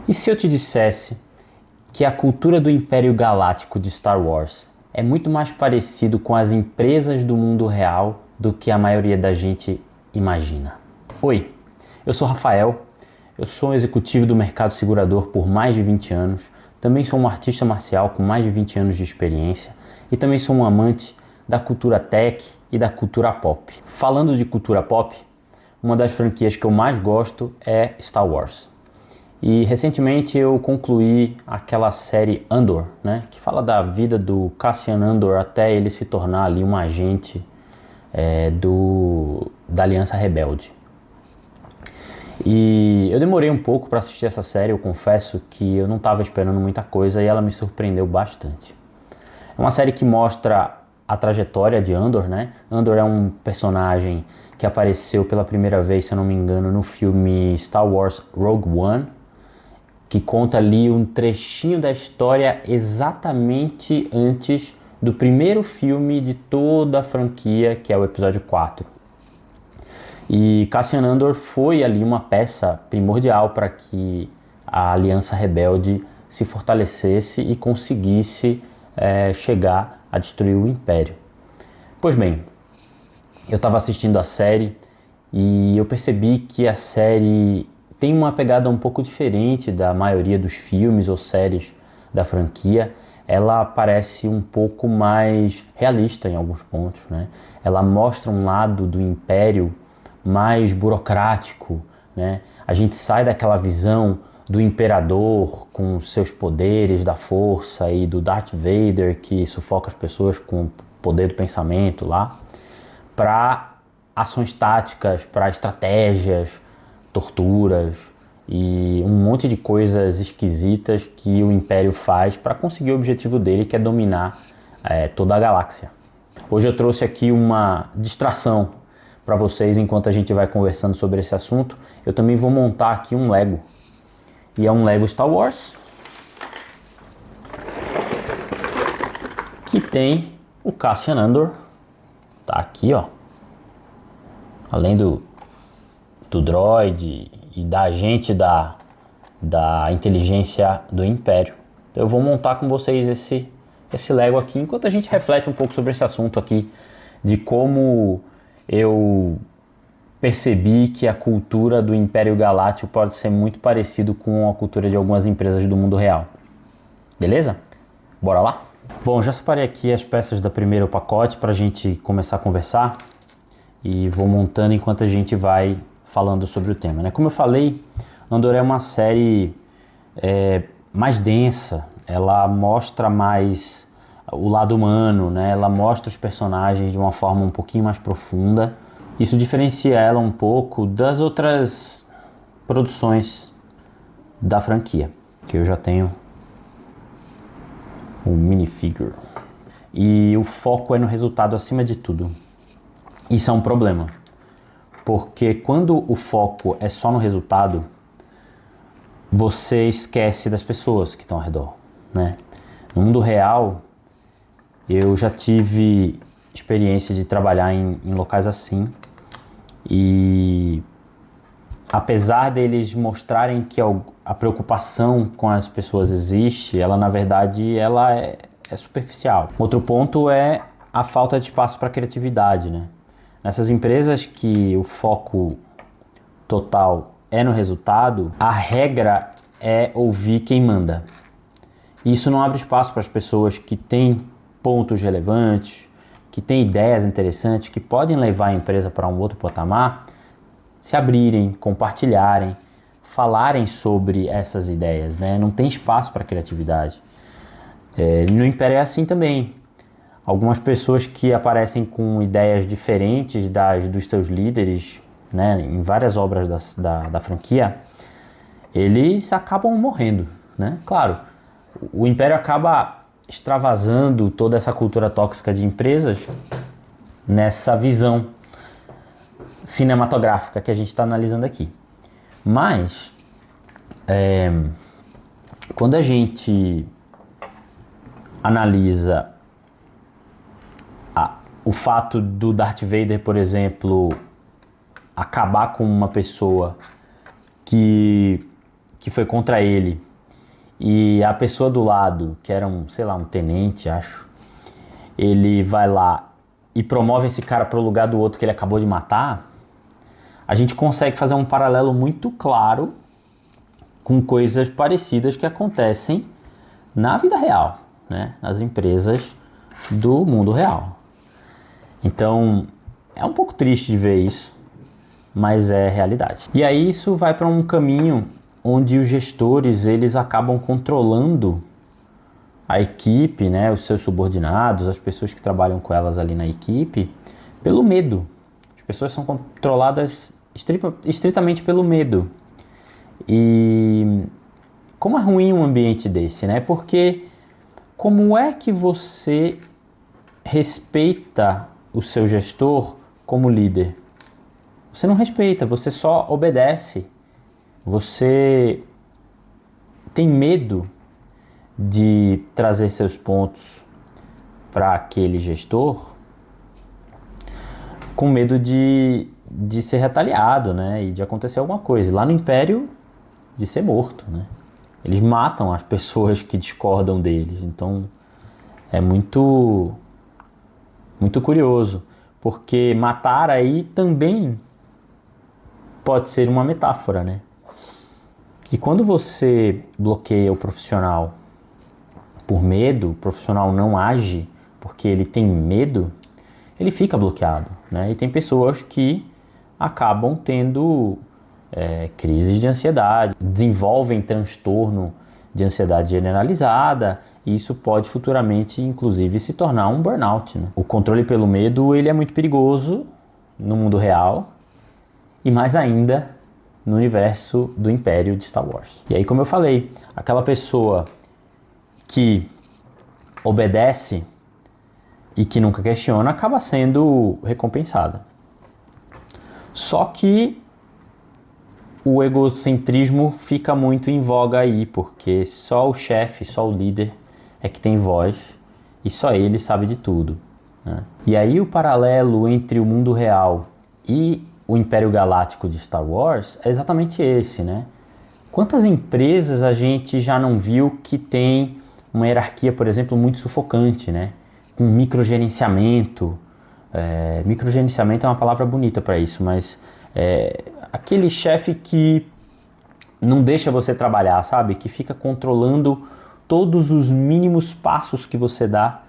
E se eu te dissesse que a cultura do Império Galáctico de Star Wars é muito mais parecido com as empresas do mundo real do que a maioria da gente imagina? Oi, eu sou Rafael, eu sou um executivo do mercado segurador por mais de 20 anos, também sou um artista marcial com mais de 20 anos de experiência e também sou um amante da cultura tech e da cultura pop. Falando de cultura pop, uma das franquias que eu mais gosto é Star Wars. E recentemente eu concluí aquela série Andor, né, que fala da vida do Cassian Andor até ele se tornar ali um agente da Aliança Rebelde. E eu demorei um pouco para assistir essa série, eu confesso que eu não estava esperando muita coisa e ela me surpreendeu bastante. É uma série que mostra a trajetória de Andor, né? Andor é um personagem que apareceu pela primeira vez, se eu não me engano, no filme Star Wars Rogue One, que conta ali um trechinho da história exatamente antes do primeiro filme de toda a franquia, que é o episódio 4. E Cassian Andor foi ali uma peça primordial para que a Aliança Rebelde se fortalecesse e conseguisse chegar a destruir o Império. Pois bem, eu estava assistindo a série e eu percebi que a série tem uma pegada um pouco diferente da maioria dos filmes ou séries da franquia. Ela parece um pouco mais realista em alguns pontos, né? Ela mostra um lado do Império mais burocrático, né? A gente sai daquela visão do imperador com seus poderes da força e do Darth Vader que sufoca as pessoas com o poder do pensamento lá, para ações táticas, para estratégias, torturas e um monte de coisas esquisitas que o Império faz para conseguir o objetivo dele, que é dominar toda a galáxia. Hoje eu trouxe aqui uma distração para vocês enquanto a gente vai conversando sobre esse assunto. Eu também vou montar aqui um Lego. E é um Lego Star Wars que tem o Cassian Andor. Tá aqui, ó. Além do droid e da agente da inteligência do Império. Então eu vou montar com vocês esse Lego aqui, enquanto a gente reflete um pouco sobre esse assunto aqui, de como eu percebi que a cultura do Império Galáctico pode ser muito parecido com a cultura de algumas empresas do mundo real. Beleza? Bora lá? Bom, já separei aqui as peças do primeiro pacote para a gente começar a conversar e vou montando enquanto a gente vai falando sobre o tema, né? Como eu falei, Andor é uma série mais densa, ela mostra mais o lado humano, né? Ela mostra os personagens de uma forma um pouquinho mais profunda. Isso diferencia ela um pouco das outras produções da franquia, que eu já tenho o minifigure. E o foco é no resultado acima de tudo. Isso é um problema, porque quando o foco é só no resultado, você esquece das pessoas que estão ao redor, né? No mundo real, eu já tive experiência de trabalhar em locais assim, e apesar deles mostrarem que a preocupação com as pessoas existe, ela na verdade ela é superficial. Outro ponto é a falta de espaço para criatividade, né? Nessas empresas que o foco total é no resultado, a regra é ouvir quem manda. E isso não abre espaço para as pessoas que têm pontos relevantes, que têm ideias interessantes, que podem levar a empresa para um outro patamar, se abrirem, compartilharem, falarem sobre essas ideias, né? Não tem espaço para criatividade. No Império é assim também. Algumas pessoas que aparecem com ideias diferentes dos seus líderes, né, em várias obras da franquia, eles acabam morrendo, né? Claro, o Império acaba extravasando toda essa cultura tóxica de empresas nessa visão cinematográfica que a gente está analisando aqui. Mas, quando a gente analisa o fato do Darth Vader, por exemplo, acabar com uma pessoa que que foi contra ele, e a pessoa do lado, que era um, sei lá, um tenente, acho, ele vai lá e promove esse cara para o lugar do outro que ele acabou de matar, a gente consegue fazer um paralelo muito claro com coisas parecidas que acontecem na vida real, né? Nas empresas do mundo real. Então, é um pouco triste de ver isso, mas é realidade. E aí isso vai para um caminho onde os gestores, eles acabam controlando a equipe, né, os seus subordinados, as pessoas que trabalham com elas ali na equipe, pelo medo. As pessoas são controladas estritamente pelo medo. E como é ruim um ambiente desse, né? Porque como é que você respeita o seu gestor como líder? Você não respeita, você só obedece. Você tem medo de trazer seus pontos para aquele gestor com medo de ser retaliado, né? E de acontecer alguma coisa. Lá no Império, de ser morto, né? Eles matam as pessoas que discordam deles. Então, é muito curioso, porque matar aí também pode ser uma metáfora, né? E quando você bloqueia o profissional por medo, o profissional não age porque ele tem medo, ele fica bloqueado, né? E tem pessoas que acabam tendo crises de ansiedade, desenvolvem transtorno de ansiedade generalizada, e isso pode futuramente, inclusive, se tornar um burnout, né? O controle pelo medo, ele é muito perigoso no mundo real, e mais ainda no universo do Império de Star Wars. E aí, como eu falei, aquela pessoa que obedece e que nunca questiona acaba sendo recompensada. Só que o egocentrismo fica muito em voga aí, porque só o chefe, só o líder é que tem voz e só ele sabe de tudo, né? E aí o paralelo entre o mundo real e o Império Galáctico de Star Wars é exatamente esse, né? Quantas empresas a gente já não viu que tem uma hierarquia, por exemplo, muito sufocante, né? Com microgerenciamento. Microgerenciamento é uma palavra bonita para isso, mas aquele chefe que não deixa você trabalhar, sabe? Que fica controlando todos os mínimos passos que você dá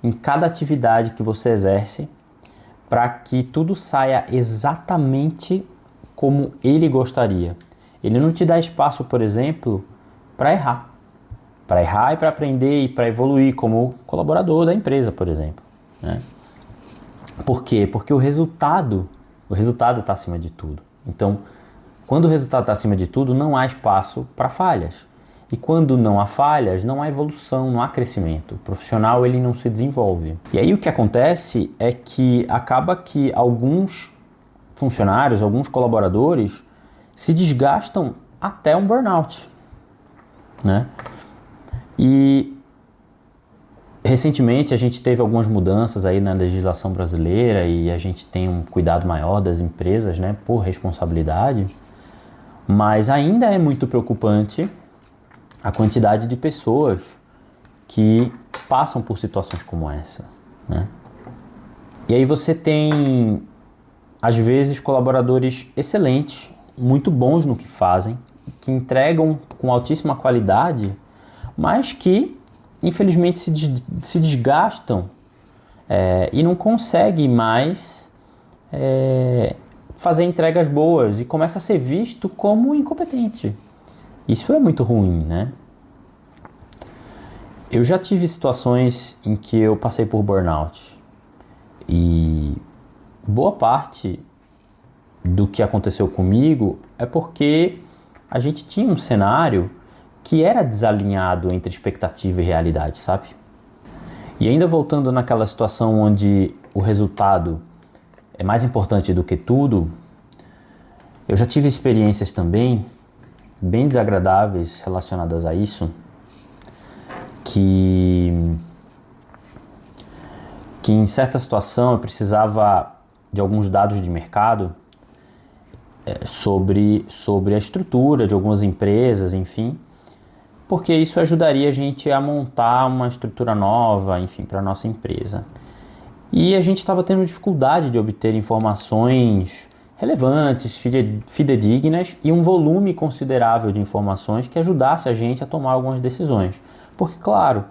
em cada atividade que você exerce, para que tudo saia exatamente como ele gostaria. Ele não te dá espaço, por exemplo, para errar. Para errar e para aprender e para evoluir como colaborador da empresa, por exemplo, né? Por quê? Porque o resultado está acima de tudo. Então, quando o resultado está acima de tudo, não há espaço para falhas. E quando não há falhas, não há evolução, não há crescimento. O profissional, ele não se desenvolve. E aí o que acontece é que acaba que alguns funcionários, alguns colaboradores se desgastam até um burnout, né? E recentemente a gente teve algumas mudanças aí na legislação brasileira e a gente tem um cuidado maior das empresas, né, por responsabilidade, mas ainda é muito preocupante a quantidade de pessoas que passam por situações como essa, né? E aí você tem, às vezes, colaboradores excelentes, muito bons no que fazem, que entregam com altíssima qualidade, mas que, infelizmente, se desgastam e não conseguem mais fazer entregas boas e começa a ser visto como incompetente. Isso é muito ruim, né? Eu já tive situações em que eu passei por burnout e boa parte do que aconteceu comigo é porque a gente tinha um cenário que era desalinhado entre expectativa e realidade, sabe? E ainda voltando naquela situação onde o resultado é mais importante do que tudo, eu já tive experiências também bem desagradáveis relacionadas a isso, que em certa situação eu precisava de alguns dados de mercado sobre a estrutura de algumas empresas, enfim, porque isso ajudaria a gente a montar uma estrutura nova, enfim, para a nossa empresa. E a gente estava tendo dificuldade de obter informações relevantes, fidedignas e um volume considerável de informações que ajudasse a gente a tomar algumas decisões. Porque, claro,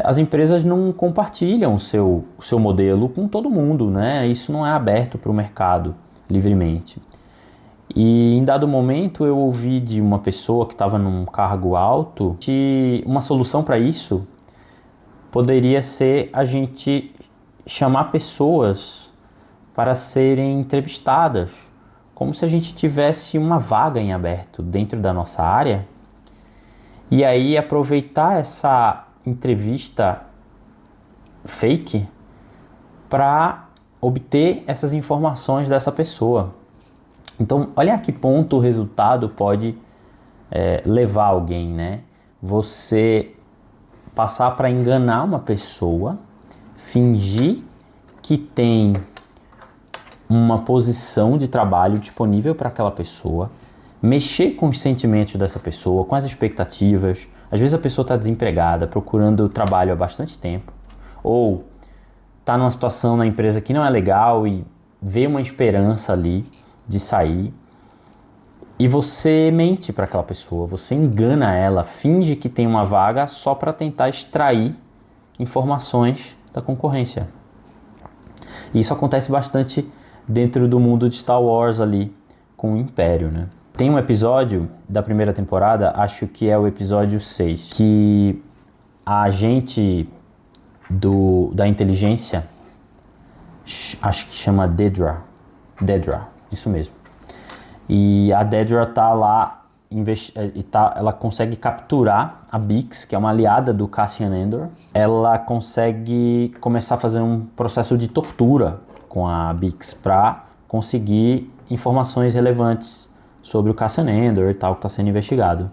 as empresas não compartilham o seu modelo com todo mundo, né? Isso não é aberto para o mercado livremente. E em dado momento eu ouvi de uma pessoa que estava num cargo alto que uma solução para isso poderia ser a gente chamar pessoas para serem entrevistadas, como se a gente tivesse uma vaga em aberto dentro da nossa área, e aí aproveitar essa entrevista fake para obter essas informações dessa pessoa. Então, olha a que ponto o resultado pode levar alguém, né? Você passar para enganar uma pessoa, fingir que tem uma posição de trabalho disponível para aquela pessoa, mexer com os sentimentos dessa pessoa, com as expectativas. Às vezes a pessoa está desempregada, procurando trabalho há bastante tempo, ou está numa situação na empresa que não é legal e vê uma esperança ali de sair, e você mente para aquela pessoa, você engana ela, finge que tem uma vaga só para tentar extrair informações da concorrência. E isso acontece bastante dentro do mundo de Star Wars ali com o Império, né? Tem um episódio da primeira temporada, acho que é o episódio 6, que a agente da inteligência, acho que chama Dedra, isso mesmo. E a Dedra tá lá, ela consegue capturar a Bix, que é uma aliada do Cassian Andor. Ela consegue começar a fazer um processo de tortura com a Bix para conseguir informações relevantes sobre o Cassian Andor e tal, que está sendo investigado.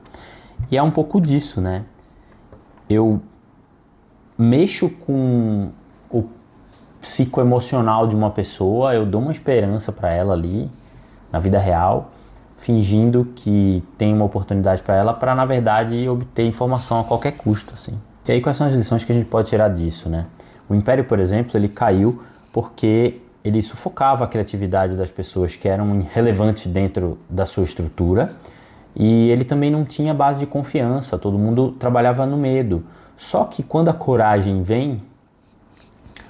E é um pouco disso, né? Eu mexo com o psicoemocional de uma pessoa, eu dou uma esperança para ela ali, na vida real, fingindo que tem uma oportunidade para ela, para na verdade obter informação a qualquer custo, assim. E aí quais são as lições que a gente pode tirar disso, né? O Império, por exemplo, ele caiu porque ele sufocava a criatividade das pessoas que eram relevantes dentro da sua estrutura, e ele também não tinha base de confiança, todo mundo trabalhava no medo. Só que quando a coragem vem,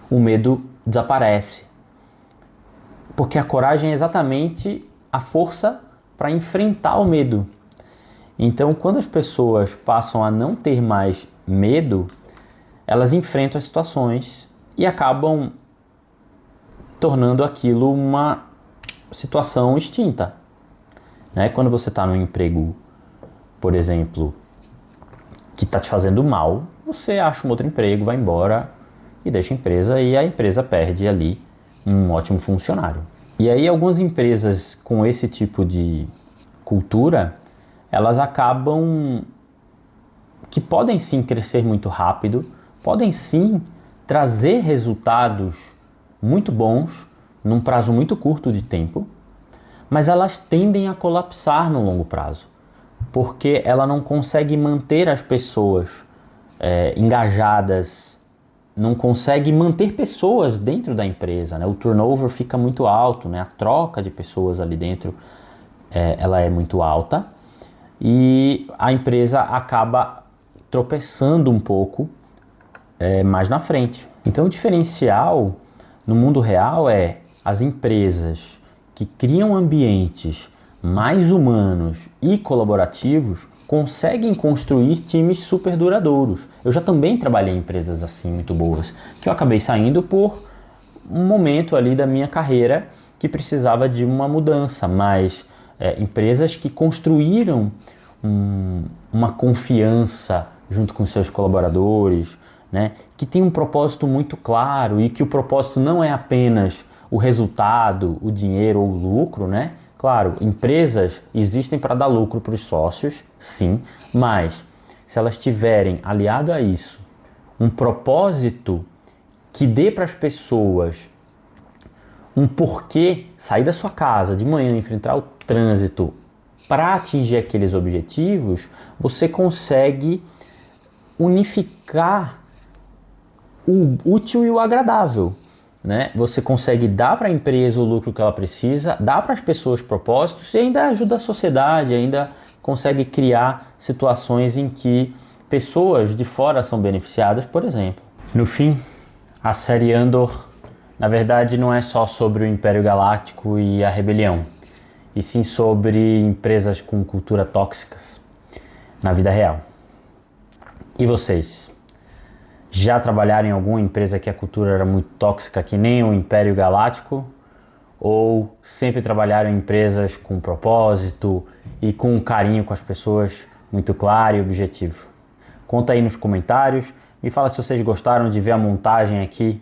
o medo desaparece. Porque a coragem é exatamente a força para enfrentar o medo. Então, quando as pessoas passam a não ter mais medo, elas enfrentam as situações e acabam tornando aquilo uma situação extinta, né? Quando você está num emprego, por exemplo, que está te fazendo mal, você acha um outro emprego, vai embora e deixa a empresa, e a empresa perde ali um ótimo funcionário. E aí algumas empresas com esse tipo de cultura, elas acabam que podem sim crescer muito rápido, podem sim trazer resultados muito bons num prazo muito curto de tempo, mas elas tendem a colapsar no longo prazo, porque ela não consegue manter as pessoas engajadas, não consegue manter pessoas dentro da empresa, né? O turnover fica muito alto, né? A troca de pessoas ali dentro ela é muito alta, e a empresa acaba tropeçando um pouco mais na frente. Então o diferencial no mundo real é as empresas que criam ambientes mais humanos e colaborativos conseguem construir times super duradouros. Eu já também trabalhei em empresas assim muito boas, que eu acabei saindo por um momento ali da minha carreira que precisava de uma mudança, mas empresas que construíram uma confiança junto com seus colaboradores, né, que tem um propósito muito claro, e que o propósito não é apenas o resultado, o dinheiro ou o lucro, né? Claro, empresas existem para dar lucro para os sócios, sim, mas se elas tiverem aliado a isso um propósito que dê para as pessoas um porquê sair da sua casa de manhã, enfrentar o trânsito para atingir aqueles objetivos, você consegue unificar o útil e o agradável, né? Você consegue dar para a empresa o lucro que ela precisa, dar para as pessoas propósitos e ainda ajuda a sociedade, ainda consegue criar situações em que pessoas de fora são beneficiadas, por exemplo. No fim, a série Andor, na verdade, não é só sobre o Império Galáctico e a rebelião, e sim sobre empresas com cultura tóxicas na vida real. E vocês? Já trabalharam em alguma empresa que a cultura era muito tóxica, que nem o Império Galáctico? Ou sempre trabalharam em empresas com propósito e com um carinho com as pessoas muito claro e objetivo? Conta aí nos comentários, me fala se vocês gostaram de ver a montagem aqui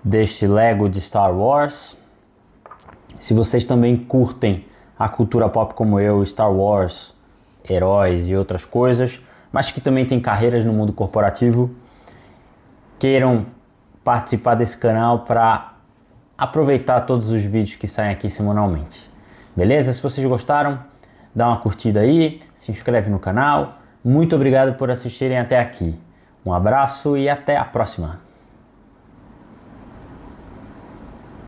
deste Lego de Star Wars. Se vocês também curtem a cultura pop como eu, Star Wars, heróis e outras coisas, mas que também tem carreiras no mundo corporativo, queiram participar desse canal para aproveitar todos os vídeos que saem aqui semanalmente. Beleza? Se vocês gostaram, dá uma curtida aí, se inscreve no canal. Muito obrigado por assistirem até aqui. Um abraço e até a próxima!